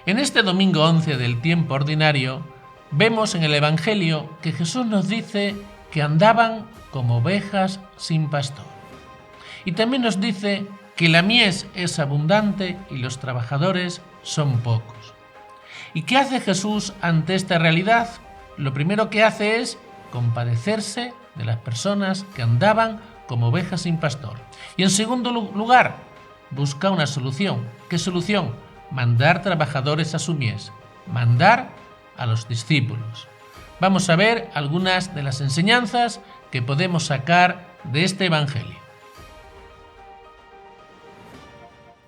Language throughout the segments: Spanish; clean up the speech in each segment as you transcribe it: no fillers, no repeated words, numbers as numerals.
En este domingo 11 del tiempo ordinario, vemos en el Evangelio que Jesús nos dice que andaban como ovejas sin pastor. Y también nos dice que la mies es abundante y los trabajadores son pocos. ¿Y qué hace Jesús ante esta realidad? Lo primero que hace es compadecerse de las personas que andaban como ovejas sin pastor. Y en segundo lugar, busca una solución. ¿Qué solución? Mandar trabajadores a su mies, mandar a los discípulos. Vamos a ver algunas de las enseñanzas que podemos sacar de este Evangelio.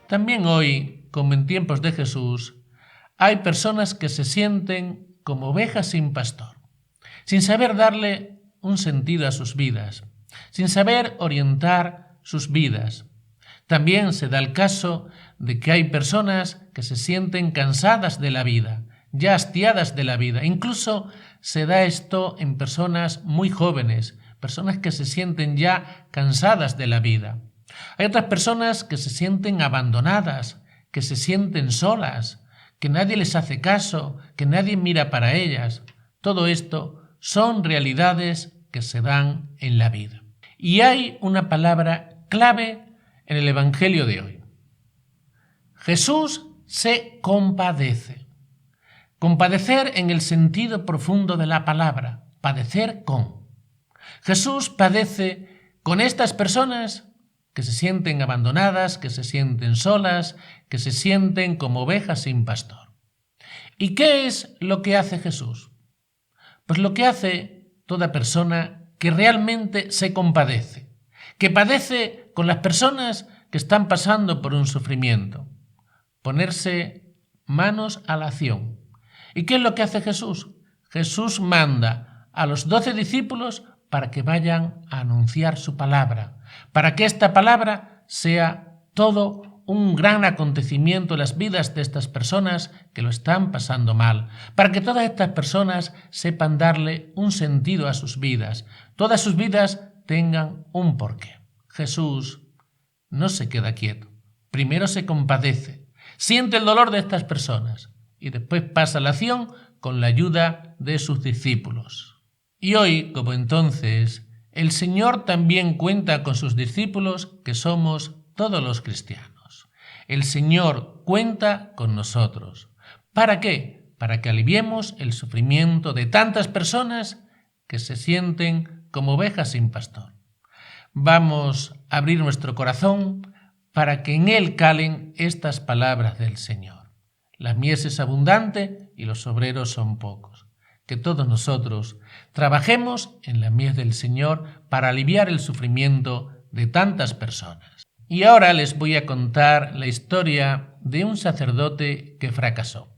También hoy, como en tiempos de Jesús, hay personas que se sienten como ovejas sin pastor, sin saber darle un sentido a sus vidas, sin saber orientar sus vidas. También se da el caso de que hay personas que se sienten cansadas de la vida, ya hastiadas de la vida. Incluso se da esto en personas muy jóvenes, personas que se sienten ya cansadas de la vida. Hay otras personas que se sienten abandonadas, que se sienten solas, que nadie les hace caso, que nadie mira para ellas. Todo esto son realidades que se dan en la vida. Y hay una palabra clave en el Evangelio de hoy. Jesús se compadece. Compadecer en el sentido profundo de la palabra, padecer con. Jesús padece con estas personas que se sienten abandonadas, que se sienten solas, que se sienten como ovejas sin pastor. ¿Y qué es lo que hace Jesús? Pues lo que hace toda persona que realmente se compadece, que padece con las personas que están pasando por un sufrimiento. Ponerse manos a la acción. ¿Y qué es lo que hace Jesús? Jesús manda a los 12 discípulos para que vayan a anunciar su palabra, para que esta palabra sea todo un gran acontecimiento en las vidas de estas personas que lo están pasando mal, para que todas estas personas sepan darle un sentido a sus vidas, todas sus vidas tengan un porqué. Jesús no se queda quieto, primero se compadece, siente el dolor de estas personas y después pasa la acción con la ayuda de sus discípulos. Y hoy, como entonces, el Señor también cuenta con sus discípulos, que somos todos los cristianos. El Señor cuenta con nosotros. ¿Para qué? Para que aliviemos el sufrimiento de tantas personas que se sienten como ovejas sin pastor. Vamos a abrir nuestro corazón para que en él calen estas palabras del Señor. La mies es abundante y los obreros son pocos. Que todos nosotros trabajemos en la mies del Señor para aliviar el sufrimiento de tantas personas. Y ahora les voy a contar la historia de un sacerdote que fracasó.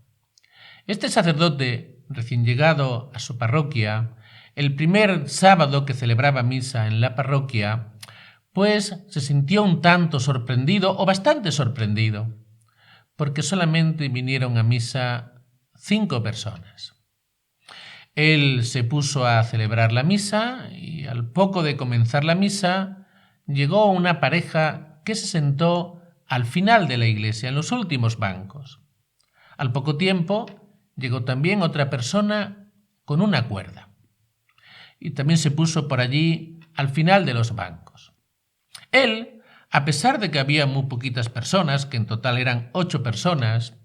Este sacerdote, recién llegado a su parroquia, el primer sábado que celebraba misa en la parroquia, pues se sintió un tanto sorprendido o bastante sorprendido, porque solamente vinieron a misa 5 personas. Él se puso a celebrar la misa y al poco de comenzar la misa llegó una pareja que se sentó al final de la iglesia, en los últimos bancos. Al poco tiempo llegó también otra persona con una cuerda y también se puso por allí al final de los bancos. Él, a pesar de que había muy poquitas personas, que en total eran 8 personas,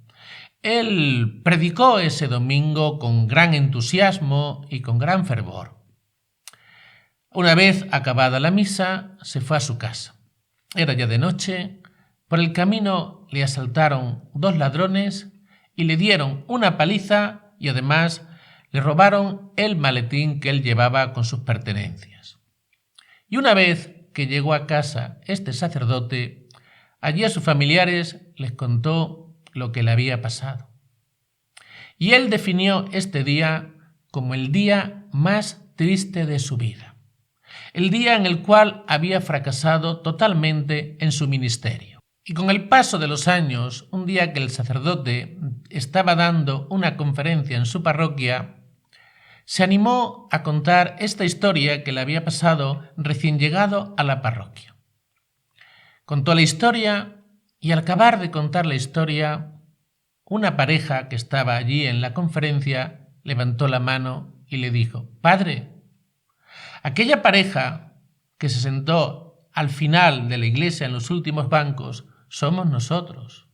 él predicó ese domingo con gran entusiasmo y con gran fervor. Una vez acabada la misa, se fue a su casa. Era ya de noche. Por el camino le asaltaron 2 ladrones y le dieron una paliza y además le robaron el maletín que él llevaba con sus pertenencias. Y una vez que llegó a casa este sacerdote, allí a sus familiares les contó lo que le había pasado. Y él definió este día como el día más triste de su vida, el día en el cual había fracasado totalmente en su ministerio. Y con el paso de los años, un día que el sacerdote estaba dando una conferencia en su parroquia, se animó a contar esta historia que le había pasado recién llegado a la parroquia. Contó la historia y al acabar de contar la historia, una pareja que estaba allí en la conferencia levantó la mano y le dijo: «Padre, aquella pareja que se sentó al final de la iglesia en los últimos bancos somos nosotros.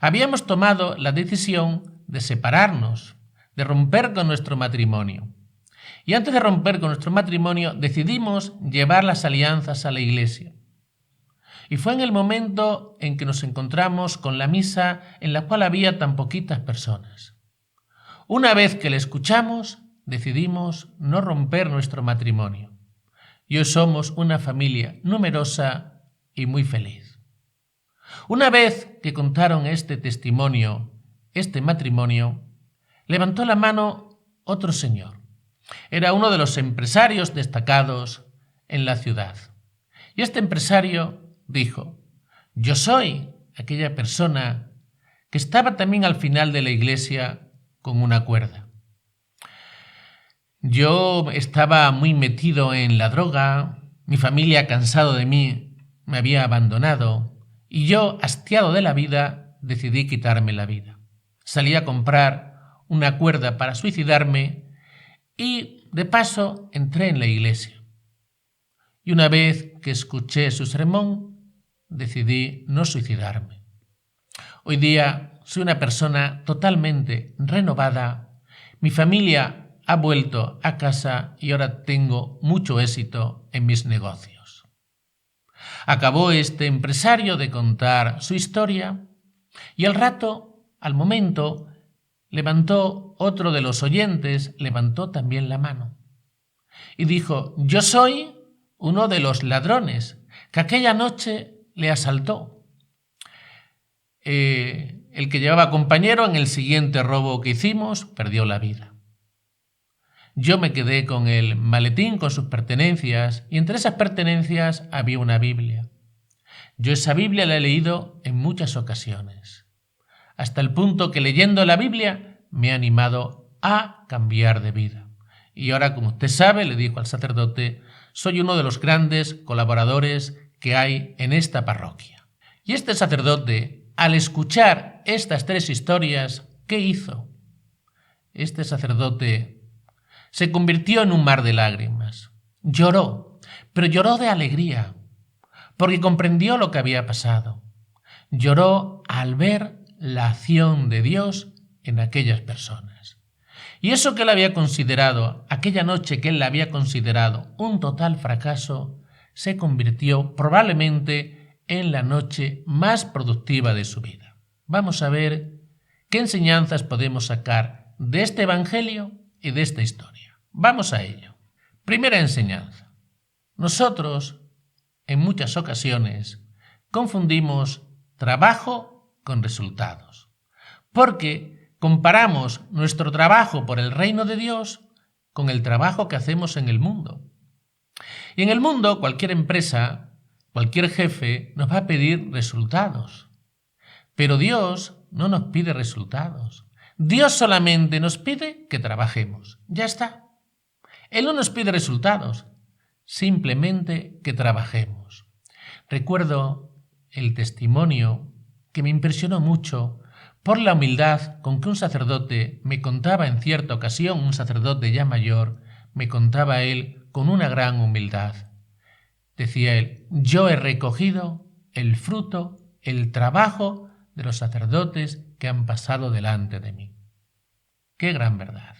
Habíamos tomado la decisión de separarnos, de romper con nuestro matrimonio. Y antes de romper con nuestro matrimonio decidimos llevar las alianzas a la iglesia. Y fue en el momento en que nos encontramos con la misa en la cual había tan poquitas personas. Una vez que le escuchamos, decidimos no romper nuestro matrimonio. Y hoy somos una familia numerosa y muy feliz». Una vez que contaron este testimonio, este matrimonio, levantó la mano otro señor. Era uno de los empresarios destacados en la ciudad. Y este empresario dijo: «Yo soy aquella persona que estaba también al final de la iglesia con una cuerda. Yo estaba muy metido en la droga, mi familia, cansado de mí, me había abandonado y yo, hastiado de la vida, decidí quitarme la vida. Salí a comprar una cuerda para suicidarme y, de paso, entré en la iglesia. Y una vez que escuché su sermón, decidí no suicidarme. Hoy día soy una persona totalmente renovada. Mi familia ha vuelto a casa y ahora tengo mucho éxito en mis negocios». Acabó este empresario de contar su historia y al momento, levantó otro de los oyentes, levantó también la mano y dijo: «Yo soy uno de los ladrones que aquella noche le asaltó. El que llevaba compañero en el siguiente robo que hicimos perdió la vida. Yo me quedé con el maletín con sus pertenencias y entre esas pertenencias había una Biblia. Yo esa Biblia la he leído en muchas ocasiones, hasta el punto que leyendo la Biblia me ha animado a cambiar de vida. Y ahora, como usted sabe», le dijo al sacerdote, «soy uno de los grandes colaboradores que hay en esta parroquia». Y este sacerdote, al escuchar estas tres historias, ¿qué hizo? Este sacerdote se convirtió en un mar de lágrimas. Lloró, pero lloró de alegría, porque comprendió lo que había pasado. Lloró al ver la acción de Dios en aquellas personas. Y eso que él había considerado, aquella noche que él la había considerado un total fracaso, se convirtió probablemente en la noche más productiva de su vida. Vamos a ver qué enseñanzas podemos sacar de este evangelio y de esta historia. Vamos a ello. Primera enseñanza. Nosotros, en muchas ocasiones, confundimos trabajo con resultados, porque comparamos nuestro trabajo por el reino de Dios con el trabajo que hacemos en el mundo. Y en el mundo, cualquier empresa, cualquier jefe nos va a pedir resultados. Pero Dios no nos pide resultados. Dios solamente nos pide que trabajemos. Ya está. Él no nos pide resultados, simplemente que trabajemos. Recuerdo el testimonio que me impresionó mucho por la humildad con que un sacerdote me contaba en cierta ocasión, un sacerdote ya mayor, me contaba él con una gran humildad. Decía él: «Yo he recogido el fruto, el trabajo de los sacerdotes que han pasado delante de mí». ¡Qué gran verdad!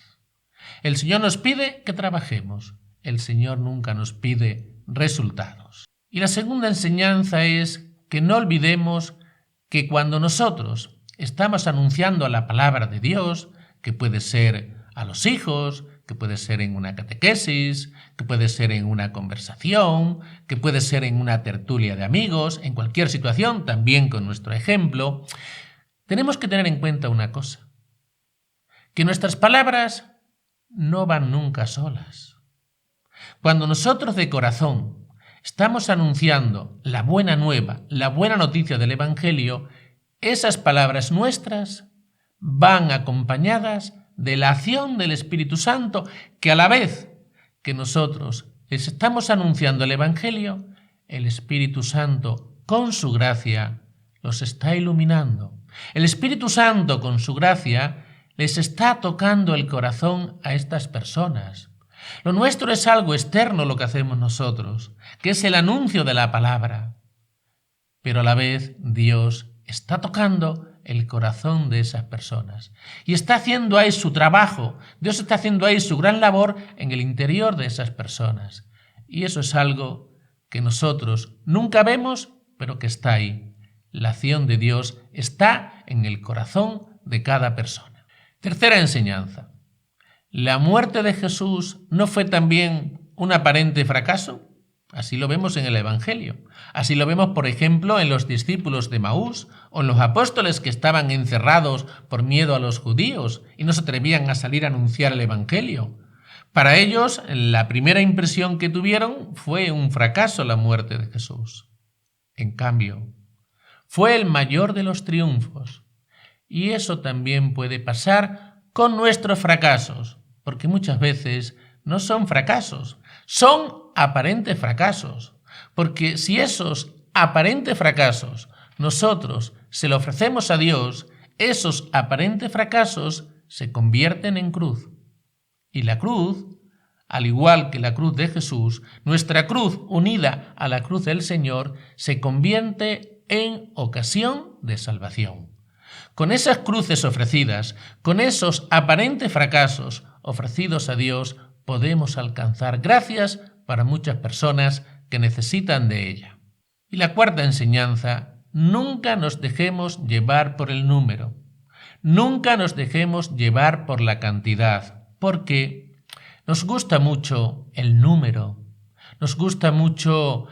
El Señor nos pide que trabajemos. El Señor nunca nos pide resultados. Y la segunda enseñanza es que no olvidemos que cuando nosotros estamos anunciando la palabra de Dios, que puede ser a los hijos, que puede ser en una catequesis, que puede ser en una conversación, que puede ser en una tertulia de amigos, en cualquier situación, también con nuestro ejemplo, tenemos que tener en cuenta una cosa: que nuestras palabras no van nunca solas. Cuando nosotros de corazón estamos anunciando la buena nueva, la buena noticia del Evangelio, esas palabras nuestras van acompañadas de la acción del Espíritu Santo, que a la vez que nosotros les estamos anunciando el Evangelio, el Espíritu Santo, con su gracia, los está iluminando. El Espíritu Santo, con su gracia, les está tocando el corazón a estas personas. Lo nuestro es algo externo, lo que hacemos nosotros, que es el anuncio de la palabra. Pero a la vez Dios está tocando el corazón de esas personas y está haciendo ahí su trabajo. Dios está haciendo ahí su gran labor en el interior de esas personas. Y eso es algo que nosotros nunca vemos, pero que está ahí. La acción de Dios está en el corazón de cada persona. Tercera enseñanza. ¿La muerte de Jesús no fue también un aparente fracaso? Así lo vemos en el Evangelio. Así lo vemos, por ejemplo, en los discípulos de Maús o en los apóstoles que estaban encerrados por miedo a los judíos y no se atrevían a salir a anunciar el Evangelio. Para ellos, la primera impresión que tuvieron fue un fracaso la muerte de Jesús. En cambio, fue el mayor de los triunfos. Y eso también puede pasar con nuestros fracasos, porque muchas veces no son fracasos, son aparentes fracasos. Porque si esos aparentes fracasos nosotros se lo ofrecemos a Dios, esos aparentes fracasos se convierten en cruz. Y la cruz, al igual que la cruz de Jesús, nuestra cruz unida a la cruz del Señor, se convierte en ocasión de salvación. Con esas cruces ofrecidas, con esos aparentes fracasos ofrecidos a Dios, podemos alcanzar gracias para muchas personas que necesitan de ella. Y la cuarta enseñanza, nunca nos dejemos llevar por el número. Nunca nos dejemos llevar por la cantidad, porque nos gusta mucho el número, nos gusta mucho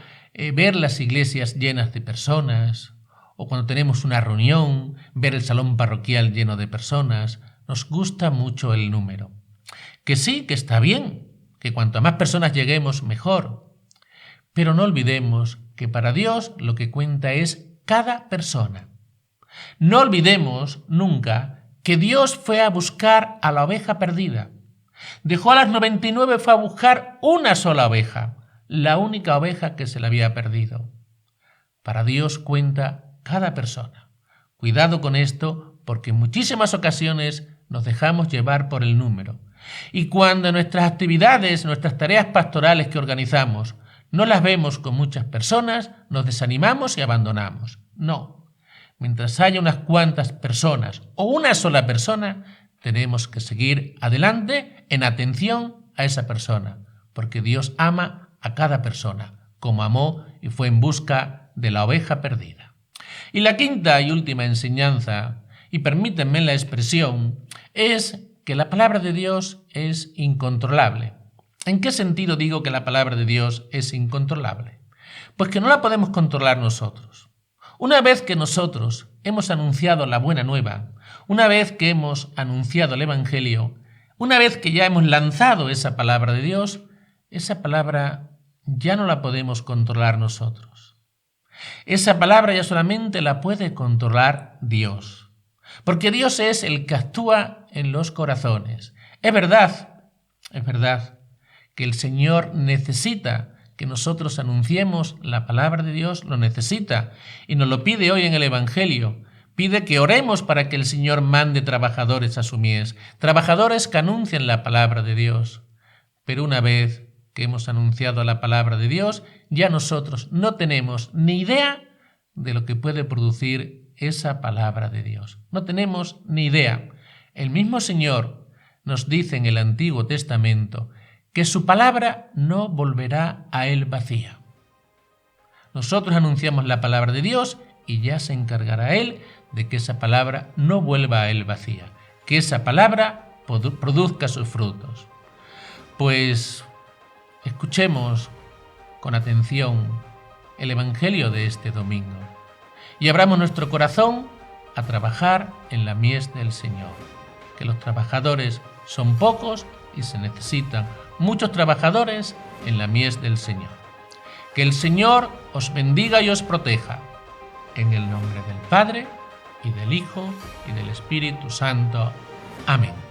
ver las iglesias llenas de personas, o cuando tenemos una reunión, ver el salón parroquial lleno de personas. Nos gusta mucho el número. Que sí, que está bien, que cuanto más personas lleguemos, mejor. Pero no olvidemos que para Dios lo que cuenta es cada persona. No olvidemos nunca que Dios fue a buscar a la oveja perdida. Dejó a las 99, fue a buscar una sola oveja, la única oveja que se le había perdido. Para Dios cuenta cada persona. Cuidado con esto, porque en muchísimas ocasiones nos dejamos llevar por el número. Y cuando nuestras actividades, nuestras tareas pastorales que organizamos, no las vemos con muchas personas, nos desanimamos y abandonamos. No. Mientras haya unas cuantas personas o una sola persona, tenemos que seguir adelante en atención a esa persona, porque Dios ama a cada persona, como amó y fue en busca de la oveja perdida. Y la quinta y última enseñanza, y permítanme la expresión, es que la palabra de Dios es incontrolable. ¿En qué sentido digo que la palabra de Dios es incontrolable? Pues que no la podemos controlar nosotros. Una vez que nosotros hemos anunciado la buena nueva, una vez que hemos anunciado el Evangelio, una vez que ya hemos lanzado esa palabra de Dios, esa palabra ya no la podemos controlar nosotros. Esa palabra ya solamente la puede controlar Dios, porque Dios es el que actúa en los corazones. Es verdad que el Señor necesita que nosotros anunciemos la palabra de Dios, lo necesita y nos lo pide hoy en el Evangelio. Pide que oremos para que el Señor mande trabajadores a su mies, trabajadores que anuncien la palabra de Dios. Pero una vez que hemos anunciado la palabra de Dios, ya nosotros no tenemos ni idea de lo que puede producir esa palabra de Dios. No tenemos ni idea. El mismo Señor nos dice en el Antiguo Testamento que su palabra no volverá a él vacía. Nosotros anunciamos la palabra de Dios y ya se encargará él de que esa palabra no vuelva a él vacía, que esa palabra produzca sus frutos. Pues escuchemos con atención el Evangelio de este domingo y abramos nuestro corazón a trabajar en la mies del Señor, que los trabajadores son pocos y se necesitan muchos trabajadores en la mies del Señor. Que el Señor os bendiga y os proteja. En el nombre del Padre, y del Hijo, y del Espíritu Santo. Amén.